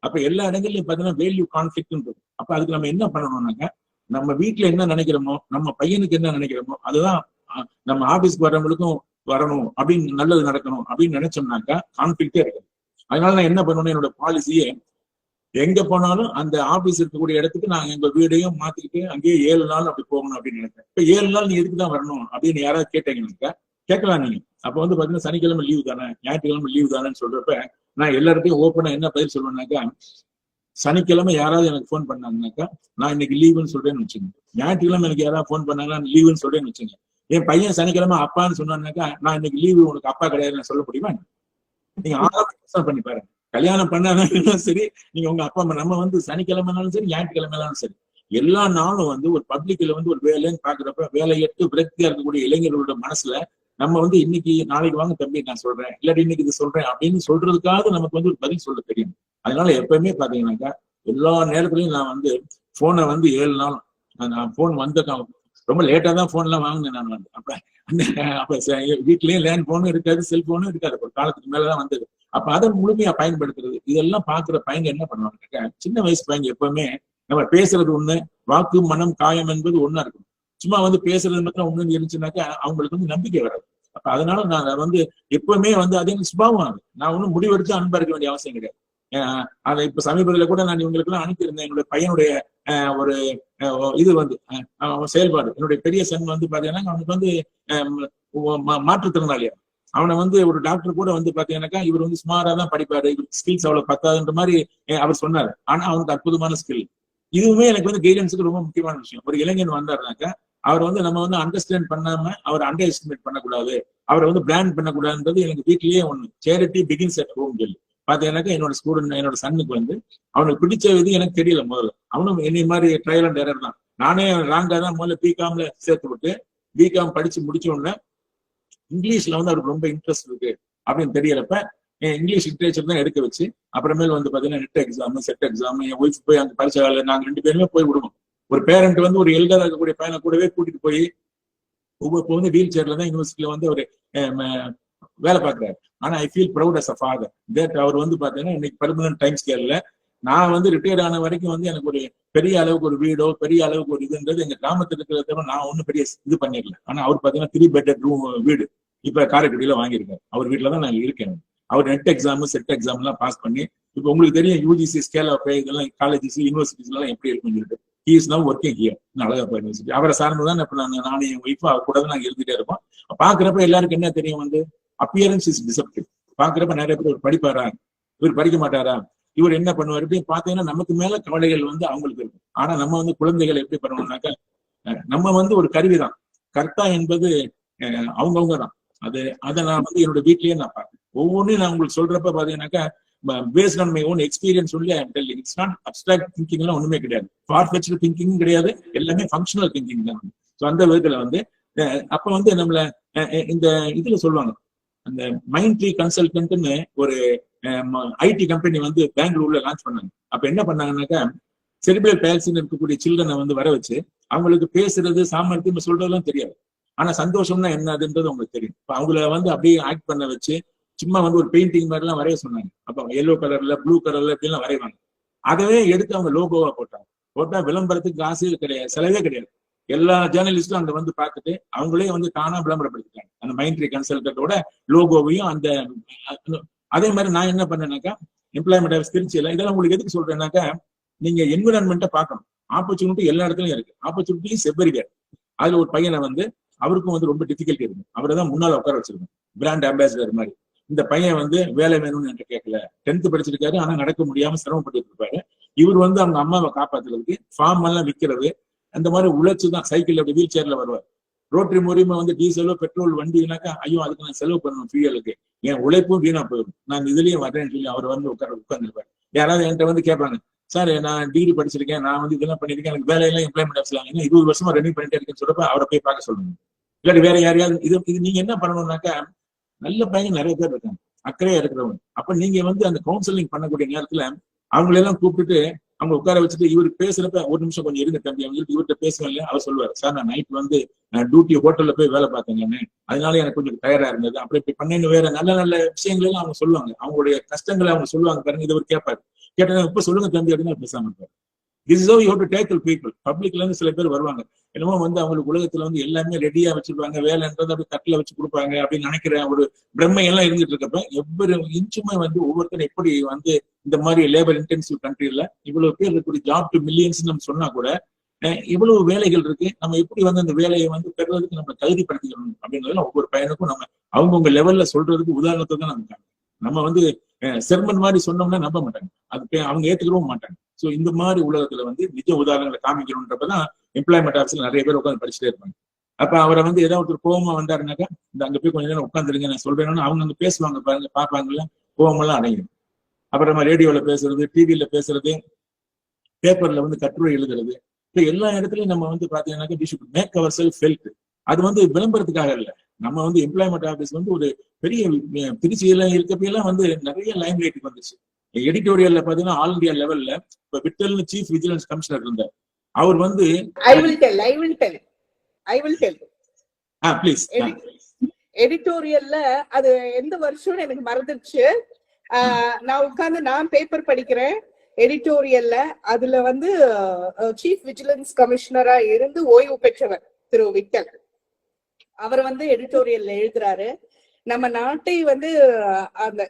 அப்ப எல்லா இடங்கள்லயும் பாத்தீங்கன்னா வேல்யூ கான்ஃபிளிக்ட் இருக்கும். அப்ப அதுக்கு நம்ம என்ன பண்ணணும்னாக்க, நம்ம வீட்டுல என்ன நினைக்கிறோமோ, நம்ம பையனுக்கு என்ன நினைக்கிறோமோ அதுதான் நம்ம ஆபீஸ்க்கு வர்றவங்களுக்கும் வரணும் அப்படின்னு, நல்லது நடக்கணும் அப்படின்னு நினைச்சோம்னாக்கா கான்ஃபிளிக்டே இருக்கு. அதனால நான் என்ன பண்ணுவேன், என்னோட பாலிசியே எங்க போனாலும் அந்த ஆபீஸ் இருக்கக்கூடிய இடத்துக்கு நான் எங்க வீடையும் மாத்திக்கிட்டு அங்கேயே 7 நாள் அப்படி போகணும் அப்படின்னு நினைப்பேன். இப்ப 7 நாள் நீ எதுக்கு தான் வரணும் அப்படின்னு யாராவது கேட்டீங்கன்னாக்கா கேட்கலாம் நீங்க. அப்ப வந்து பாத்தீங்கன்னா சனிக்கிழமை லீவு தானே, ஞாயிற்றுக்கிழமை லீவு தானேன்னு சொல்றப்ப நான் எல்லார்ட்டையும் ஓப்பனா என்ன பதில் சொல்லுவேன்னாக்கா, சனிக்கிழமை யாராவது எனக்கு ஃபோன் பண்ணாங்கன்னாக்கா நான் இன்னைக்கு லீவுன்னு சொல்றேன்னு வச்சுங்க. ஞாயிற்றுக்கிழமை எனக்கு யாராவது ஃபோன் பண்ணாங்கன்னா லீவுன்னு சொல்றேன்னு வச்சுங்க. என் பையன் சனிக்கிழமை அப்பான்னு சொன்னான்னாக்கா நான் இன்னைக்கு லீவு, உனக்கு அப்பா கிடையாதுன்னு சொல்ல முடியுமா? நீங்க ஆரம்பம் பண்ணி பாருங்க. கல்யாணம் பண்ணாலும் சரி, நீங்க உங்க அப்பா அம்மா, நம்ம வந்து சனிக்கிழமைனாலும் சரி ஞாயிற்றுக்கிழமைனாலும் சரி, எல்லா நாளும் வந்து ஒரு பப்ளிக்ல வந்து ஒரு வேலைன்னு பாக்குறப்ப வேலையற்று விரக்தியா இருக்கக்கூடிய இளைஞர்களோட மனசுல நம்ம வந்து இன்னைக்கு நாளைக்கு வாங்க தம்பி நான் சொல்றேன், இல்லாட்டி இன்னைக்கு இது சொல்றேன் அப்படின்னு சொல்றதுக்காக நமக்கு வந்து ஒரு பதில் சொல்ல தெரியும். அதனால எப்பவுமே பாத்தீங்கன்னாக்கா எல்லா நேரத்துலயும் நான் வந்து போனை வந்து 7 நாள், நான் போன் வந்த ரொம்ப லேட்டா தான் போன் எல்லாம் வாங்கினேன் நான் வந்து. அப்ப வீட்லயும் லேண்ட் போனும் இருக்காது, செல்போனும் இருக்காது, ஒரு காலத்துக்கு மேலதான் வந்தது. அப்ப அதை முழுமையா பயன்படுத்துறது, இதெல்லாம் பாக்குற பையங்க என்ன பண்ணுவாங்க, சின்ன வயசு பையங்க எப்பவுமே நம்ம பேசுறது ஒண்ணு, வாக்கு மனம் காயம் என்பது ஒண்ணா இருக்கும். சும்மா வந்து பேசுறது மட்டும் ஒண்ணு இருந்துச்சுனாக்கா அவங்களுக்கு வந்து நம்பிக்கை வராது. அப்ப அதனால நான் வந்து எப்பவுமே வந்து அதே சுபாவம் ஆகுது. நான் ஒன்னும் முடிவெடுத்து அன்பா இருக்க வேண்டிய அவசியம் கிடையாது. அதை இப்ப சமீபத்துல கூட நான் இவங்களுக்கு எல்லாம் அனுப்பியிருந்தேன். என்னுடைய பையனுடைய ஒரு இது வந்து செயல்பாடு. என்னுடைய பெரிய சன் வந்து பாத்தீங்கன்னா அவனுக்கு வந்து மாற்றுத்திறனாளியா, அவனை வந்து ஒரு டாக்டர் கூட வந்து பாத்தீங்கன்னாக்கா இவர் வந்து சுமாரா தான் படிப்பாரு, இவருக்கு ஸ்கில்ஸ் அவ்வளவு பத்தாதுன்ற மாதிரி அவர் சொன்னாரு. ஆனா அவனுக்கு அற்புதமான ஸ்கில். இதுவுமே எனக்கு வந்து கைடன்ஸுக்கு ரொம்ப முக்கியமான விஷயம். ஒரு இளைஞன் வந்தாருனாக்கா அவர் வந்து நம்ம வந்து அண்டர்ஸ்டாண்ட் பண்ணாம அவர் அண்டர் எஸ்டிமேட் பண்ணக்கூடாது, அவரை வந்து பிராண்ட் பண்ணக்கூடாதுன்றது எனக்கு வீட்லயே ஒண்ணு. சேரிட்டி பிகின்ஸ் அட் ஹோம் சொல்லி பாத்தீங்கன்னாக்கா என்னோட ஸ்டூடெண்ட், என்னோட சன்னுக்கு வந்து அவனுக்கு பிடிச்ச இது எனக்கு தெரியல முதல்ல. அவனும் என்னை மாதிரி ட்ரையல் அண்ட் எரர் தான். நானே ராங்கா தான் முதல்ல பிகாம்ல சேர்த்து விட்டு பிகாம் படிச்சு முடிச்ச உடனே இங்கிலீஷ்ல வந்து அவருக்கு ரொம்ப இன்ட்ரெஸ்ட் இருக்கு அப்படின்னு தெரியறப்ப இங்கிலீஷ் லிட்ரேச்சர் தான் எடுக்க வச்சு அப்புறமேல வந்து பாத்தீங்கன்னா நெட் எக்ஸாம், செட் எக்ஸாம், என் ஒய்ஃப் போய் அங்க பரிசை நாங்க 2 பேருமே போய் விடுவோம். ஒரு பேரண்ட் வந்து ஒரு எல்டரா இருக்கக்கூடிய பையனை கூடவே கூட்டிட்டு போய் இப்போ வந்து வீல் சேர்ல தான் யூனிவர்சிட்டியில வந்து அவர் வேலை பார்க்கிறாரு. ஆனா I feel proud as a father that அவர் வந்து பாத்தீங்கன்னா இன்னைக்கு பெர்மனன்ட் டைம் ஸ்கேல்ல நான் வந்து ரிட்டையர் ஆன வரைக்கும் வந்து எனக்கு ஒரு பெரிய அளவுக்கு ஒரு வீடோ பெரிய அளவுக்கு ஒரு இதுன்றது எங்க கிராமத்துல இருக்கிறத நான் ஒன்னும் பெரிய இது பண்ணிடல. ஆனா அவர் பாத்தீங்கன்னா 3 பெட்ரூம் வீடு இப்ப காரைக்குடியில வாங்கியிருக்காரு. அவர் வீட்டுலதான் நான் இருக்கேன். அவர் நெட் எக்ஸாம், செட் எக்ஸாம் எல்லாம் பாஸ் பண்ணி இப்ப உங்களுக்கு தெரியும் யூஜிசி ஸ்கேல் ஆஃப் இதெல்லாம் காலேஜஸ் யூனிவர்சிட்டிஸ் எல்லாம் எப்படி இருக்குன்னு சொல்லிட்டு he is now working here Alagappa university. அவரை சார்ந்துதான் இப்ப நானும் என் ஒய்ஃபா கூட தான் நாங்க இருந்துட்டே இருப்போம். பாக்குறப்ப எல்லாருக்கும் என்ன தெரியும் வந்து அப்பியரன்ஸ் இஸ் டிசப்டிவ். பாக்குறப்ப நிறைய பேர் படிப்பாரா, இவர் படிக்க மாட்டாரா, இவர் என்ன பண்ணுவார் இப்படின்னு பாத்தீங்கன்னா நமக்கு மேல கவலைகள் வந்து அவங்களுக்கு இருக்கும். ஆனா நம்ம வந்து குழந்தைகள் எப்படி பண்ணணும்னாக்கா நம்ம வந்து ஒரு கருவிதான், கர்த்தா என்பது அவங்கவுங்க தான். அதை நான் வந்து என்னோட வீட்லயே நான் பார்ப்பேன். ஒவ்வொன்றையும் நான் உங்களுக்கு சொல்றப்ப பாத்தீங்கன்னாக்கா based on my own experience சொல்லி இட்ஸ் நாட் அப்டிராக்ட் திங்கிங் எல்லாம் ஒண்ணுமே கிடையாது, ஃபார்ஃபெட்ச்டு திங்கிங் கிடையாது, எல்லாமே ஃபங்க்ஷனல் திங்கிங் தான். ஸோ அந்த விதத்துல வந்து அப்ப வந்து நம்மள இந்த இதுல சொல்லுவாங்க, அந்த மைண்ட் ட்ரீ கன்சல்டன்ட்னு ஒரு ஐடி கம்பெனி வந்து பெங்களூர்ல லான்ச் பண்ணாங்க. அப்ப என்ன பண்ணாங்கன்னாக்கா செரிபிரல் பால்சின்னு இருக்கக்கூடிய சில்ட்ரனை வந்து வர வச்சு அவங்களுக்கு பேசுறது சாமர்த்தியம் சொல்றதெல்லாம் தெரியாது, ஆனா சந்தோஷம்னா என்னதுன்றது உங்களுக்கு தெரியும். இப்ப அவங்கள வந்து அப்படியே ஆக்ட் பண்ண வச்சு சும்மா வந்து ஒரு பெயிண்டிங் மாதிரி எல்லாம் வரைய சொன்னாங்க. அப்ப எல்லோ கலர்ல ப்ளூ கலர்ல இப்படிலாம் வரைவாங்க. அதவே எடுத்து அவங்க லோகோவா போட்டா விளம்பரத்துக்கு காசு கிடையாது, செலவே கிடையாது. எல்லா ஜேர்னலிஸ்டும் அங்க வந்து பார்த்துட்டு அவங்களே வந்து தானா விளம்பரப்படுத்திட்டாங்க அந்த மைண்ட் ட்ரீ கன்சல்டன்டோட லோகோவையும். அந்த அதே மாதிரி நான் என்ன பண்ணேன்னாக்கா எம்ப்ளாய்மெண்ட் ஆஃப் திருச்சியில இதெல்லாம் உங்களுக்கு எதுக்கு சொல்றேன்னாக்கா நீங்க என்விரான்மெண்ட்டை பார்க்கணும். ஆப்பர்ச்சுனிட்டி எல்லா இடத்துலயும் இருக்கு, ஆப்பர்ச்சுனிட்டி செவ்வரிக்காரு. அதுல ஒரு பையனை வந்து அவருக்கும் வந்து ரொம்ப டிஃபிகல்ட்டி இருக்கு, அவரை தான் முன்னால உட்கார வச்சிருக்கோம் பிராண்ட் அம்பாசிடர் மாதிரி. இந்த பையன் வந்து வேலை வேணும்னு என்கிட்ட கேட்கல, 10th படிச்சிருக்காரு, ஆனா நடக்க முடியாம சிரமப்பட்டு இருப்பாரு. இவர் வந்து அவங்க அம்மாவை காப்பாத்துறதுக்கு ஃபார்ம் எல்லாம் விற்கிறது, அந்த மாதிரி உழைச்சுதான் சைக்கிள் அப்படி வீல் சேர்ல வருவார். ரோட்டரி மூலியமா வந்து டீசலோ பெட்ரோல் வண்டினாக்கா ஐயோ அதுக்கு நான் செலவு பண்ணணும், ஃபியூயலுக்கு என் உழைப்பும் வீணா போயிடும், நான் இதுலயே வரேன்னு சொல்லி அவர் வந்து உட்கார்ந்துருப்பாரு. யாராவது என்கிட்ட வந்து கேட்பாங்க, சார் நான் டிகிரி படிச்சிருக்கேன், நான் வந்து இதெல்லாம் பண்ணிருக்கேன், எனக்கு வேலையெல்லாம் எம்ப்ளாய்மெண்ட் ஆஃபீஸ்ல 20 வருஷமா ரன்னிங் பண்ணிட்டே இருக்கேன்னு சொல்றப்ப அவரை போய் பார்க்க சொல்லுங்க. இல்லாட்டி வேற யாரையாவது இது நீங்க என்ன பண்ணணும்னாக்கா நல்ல பையன் நிறைய பேர் இருக்காங்க, அக்கறையா இருக்கிறவங்க. அப்ப நீங்க வந்து அந்த கவுன்சிலிங் பண்ணக்கூடிய நேரத்துல அவங்களெல்லாம் கூப்பிட்டுட்டு அவங்க உட்கார வச்சுட்டு இவரு பேசுறப்ப ஒரு நிமிஷம் கொஞ்சம் இருங்க தம்பி அவங்களுக்கு இவர்கிட்ட பேசுவேன் இல்லையா, அவர் சொல்லுவார், சார் நான் நைட் வந்து டியூட்டி ஹோட்டல்ல போய் வேலை பார்த்தேங்கன்னு, அதனால எனக்கு கொஞ்சம் டயர்டா இருந்தது, அப்படி இப்படி பண்ணேன்னு வேற நல்ல நல்ல விஷயங்கள் எல்லாம் அவங்க சொல்லுவாங்க, அவங்களுடைய கஷ்டங்களை அவங்க சொல்லுவாங்க பாருங்க. இதை ஒரு கேட்பாரு, கேட்டா இப்ப சொல்லுங்க தம்பி அப்படின்னு பேசாம இருப்பாரு. This is how you have to tackle people. பப்ளிக்ல இருந்து சில பேர் வருவாங்க, என்னமோ வந்து அவங்களுக்கு உலகத்துல வந்து எல்லாமே ரெடியா வச்சிருப்பாங்க, வேலைன்றது அப்படி தட்டுல வச்சு கொடுப்பாங்க அப்படின்னு நினைக்கிற ஒரு பிரம்மை எல்லாம் இருந்துட்டு இருக்கப்ப எவ்வளவு இன்ச்சுமே வந்து ஒவ்வொருத்தரும் எப்படி வந்து இந்த மாதிரி லேபர் இன்டென்சிவ் கண்ட்ரில இவ்வளவு பேர் இருக்கக்கூடிய ஜாப் டு மில்லியன்ஸ் நம்ம சொன்னா கூட இவ்வளவு வேலைகள் இருக்கு, நம்ம எப்படி வந்து அந்த வேலையை வந்து பெறுறதுக்கு நம்ம தகுதிப்படுத்திக்கணும் அப்படின்றதுல ஒவ்வொரு பையனுக்கும் நம்ம அவங்கவுங்க லெவல்ல சொல்றதுக்கு உதாரணத்தை தான் நம்ம வந்து செர்மன் மாதிரி சொன்னோம்னா நம்ப மாட்டாங்க, அது அவங்க ஏத்துக்கவும் மாட்டாங்க. சோ இந்த மாதிரி உலகத்துல வந்து நிஜ உதாரணங்களை காமிக்கணும்ன்றப்பதான் எம்ப்ளாய்மெண்ட் ஆஃபீஸ்ல நிறைய பேர் உட்காந்து படிச்சுட்டே இருப்பாங்க. அப்ப அவரை வந்து ஏதாவது ஒருத்தர் கோவமா வந்தாருனாக்கா இந்த அங்க போய் கொஞ்ச நேரம் உட்காந்துருங்க நான் சொல்றேன்னு அவங்க அங்க பேசுவாங்க பாருங்க, பார்ப்பாங்கல்ல, கோவமெல்லாம் அடையும். அப்புறம் நம்ம ரேடியோல பேசுறது, டிவியில பேசுறது, பேப்பர்ல வந்து கட்டுரை எழுதுறது, எல்லா இடத்துலயும் நம்ம வந்து பாத்தீங்கன்னாக்கா we should make ourselves felt. அது வந்து விளம்பரத்துக்காக இல்ல, நம்ம வந்து எம்ப்ளாய்மெண்ட் ஆஃபீஸ் வந்து ஒரு பெரிய திருச்சியில இருக்கப்பெல்லாம் வந்து நிறைய லைம் லைட்டுக்கு வந்துச்சு. எடிட்டோரியல்ல பாத்தீங்கன்னா ஆல் இந்தியா லெவல்ல இப்ப விட்டல் சீஃப் விஜிலன்ஸ் கமிஷனர் இருந்தார். அவர் வந்து எடிட்டோரியல்ல அது எந்த வருஷம் எனக்கு மறந்துடுச்சு. நான் பேப்பர் படிக்கிறேன் எடிட்டோரியல்ல, அதுல வந்து சீஃப் விஜிலன்ஸ் கமிஷனரா இருந்து ஓய்வு பெற்றவர் திரு விட்டல், அவர் வந்து எடிட்டோரியல்ல எழுதுறாரு. நம்ம நாட்டை வந்து அந்த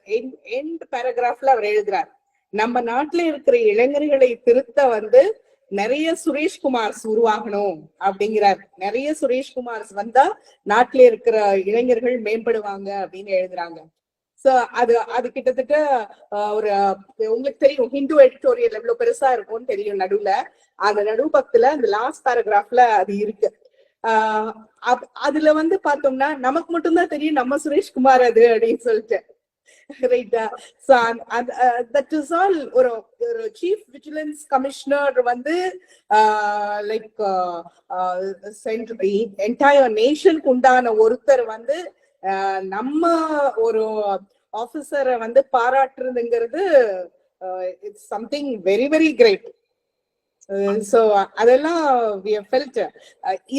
எண்ட் பேராகிராஃப்ல அவர் எழுதுறாரு, நம்ம நாட்டுல இருக்கிற இளைஞர்களை திருத்த வந்து நிறைய சுரேஷ்குமார்ஸ் உருவாகணும் அப்படிங்கிறார். நிறைய சுரேஷ்குமார்ஸ் வந்தா நாட்டுல இருக்கிற இளைஞர்கள் மேம்படுவாங்க அப்படின்னு எழுதுறாங்க. சோ அது கிட்டத்தட்ட ஒரு உங்களுக்கு தெரியும் ஹிந்து எடிட்டோரியல் எவ்வளவு பெருசா இருக்கும்னு தெரியும். நடுவுல அந்த நடுவு பக்கத்துல அந்த லாஸ்ட் பேராகிராஃப்ல அது இருக்கு. அதுல வந்து பார்த்தோம்னா நமக்கு மட்டும்தான் தெரியும் நம்ம சுரேஷ்குமார் அது அப்படின்னு சொல்லிட்டு, ரைட்டா? So that is all. ஒரு சீஃப் விஜிலன்ஸ் கமிஷனர் வந்து லைக் என்டையர் நேஷனுக்கு உண்டான ஒருத்தர் வந்து நம்ம ஒரு ஆபீசரை வந்து பாராட்டுறதுங்கிறது it's something very very great. So அதெல்லாம் we have felt.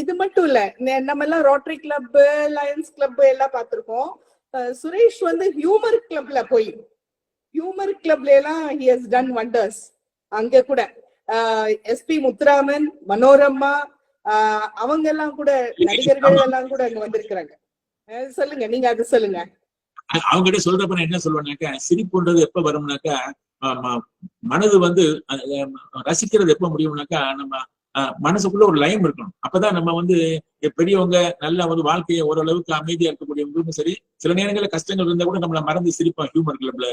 இது மட்டும் இல்ல, நம்ம எல்லாம் ரோட்டரி கிளப், லயன்ஸ் கிளப் எல்லாம் பார்த்திருக்கோம். சுரேஷ் வந்து ஹியூமர் கிளப்ல எல்லாம் he has done wonders. அங்க கூட எஸ்பி முத்துராமன், மனோரமா அவங்க எல்லாம் கூட, நடிகர்கள் எல்லாம் கூட அங்க வந்திருக்கிறாங்க. சொல்லுங்க, நீங்க அது சொல்லுங்க. அவங்க கிட்ட சொல்றப்ப என்ன சொல்லுவேன்னாக்கா, சிரிப்புன்றது எப்ப வரும்னாக்கா மனது வந்து ரசிக்கிறது எப்ப முடியும்னாக்கா நம்ம மனசுக்குள்ள ஒரு லயம் இருக்கணும். அப்பதான் நம்ம வந்து பெரியவங்க நல்ல ஒரு வாழ்க்கையை ஓரளவுக்கு அமைதியா இருக்கக்கூடியவங்களுக்கும் சரி, சில நேரங்களில் கஷ்டங்கள் இருந்தா கூட நம்மள மறந்து சிரிப்போம் ஹியூமர் கிளப்ல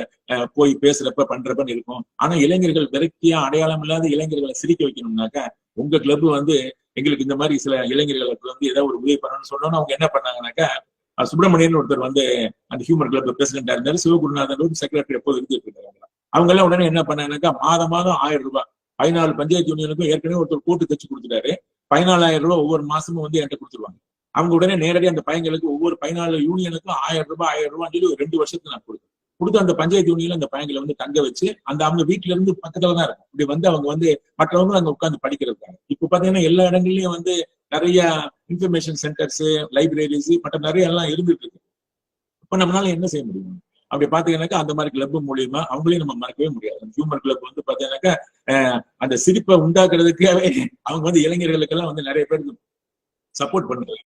போய் பேசுறப்ப பண்றப்பன்னு இருக்கும். ஆனா இளைஞர்கள் வெரைட்டியா அடையாளம் இல்லாத இளைஞர்களை சிரிக்க வைக்கணும்னாக்கா உங்க கிளப் வந்து எங்களுக்கு இந்த மாதிரி சில இளைஞர்களுக்கு வந்து ஏதாவது ஒரு உதவி பண்ணணும்னு சொன்னோம்னா அவங்க என்ன பண்ணாங்கன்னாக்கா, சுப்பிரமணியன் ஒருத்தர் வந்து அந்த ஹியூமர் கிளப் பிரசிடென்டா இருந்தாரு, சிவகுருநாதன் செக்ரட்டரி எப்போது இருந்துட்டு இருக்காங்க. அவங்க எல்லாம் உடனே என்ன பண்ணாங்கன்னாக்கா மாதம் 1000 ரூபாய் 14 பஞ்சாயத்து யூனியனுக்கும் ஏற்கனவே ஒருத்தர் கூட்டு தச்சு கொடுத்துட்டாரு, 14,000 ரூபாய் ஒவ்வொரு மாசமும் வந்து என்கிட்ட கொடுத்துருவாங்க. அவங்க உடனே நேரடியாக அந்த பையங்களுக்கு ஒவ்வொரு 14 யூனியனுக்கும் 1000 ரூபாய் சொல்லி ஒரு 2 வருஷத்துக்கு நான் கொடுத்து அந்த பஞ்சாயத்து யூனியன்ல அந்த பையங்களை வந்து தங்க வச்சு அந்த அவங்க வீட்டுல இருந்து பக்கத்துல தான் இருக்கும். இப்படி வந்து அவங்க வந்து மற்றவங்க அங்க உட்காந்து படிக்கிறதுக்காங்க. இப்ப பாத்தீங்கன்னா எல்லா இடங்கள்லயும் வந்து நிறைய இன்ஃபர்மேஷன் சென்டர்ஸ், லைப்ரரிஸ் மற்ற நிறைய எல்லாம் இருந்துட்டு இருக்கு. இப்ப நம்மளால என்ன செய்ய முடியும்? அப்படி பாத்தீங்கன்னாக்கா அந்த மாதிரி கிளப் மூலியமா அவங்களையும் நம்ம மறக்கவே முடியாது. ஹியூமர் கிளப் வந்து பாத்தீங்கன்னாக்கா அந்த சிரிப்பை உண்டாக்குறதுக்காகவே அவங்க வந்து இளைஞர்களுக்கெல்லாம் வந்து நிறைய பேருக்கு சப்போர்ட் பண்ணுறாங்க.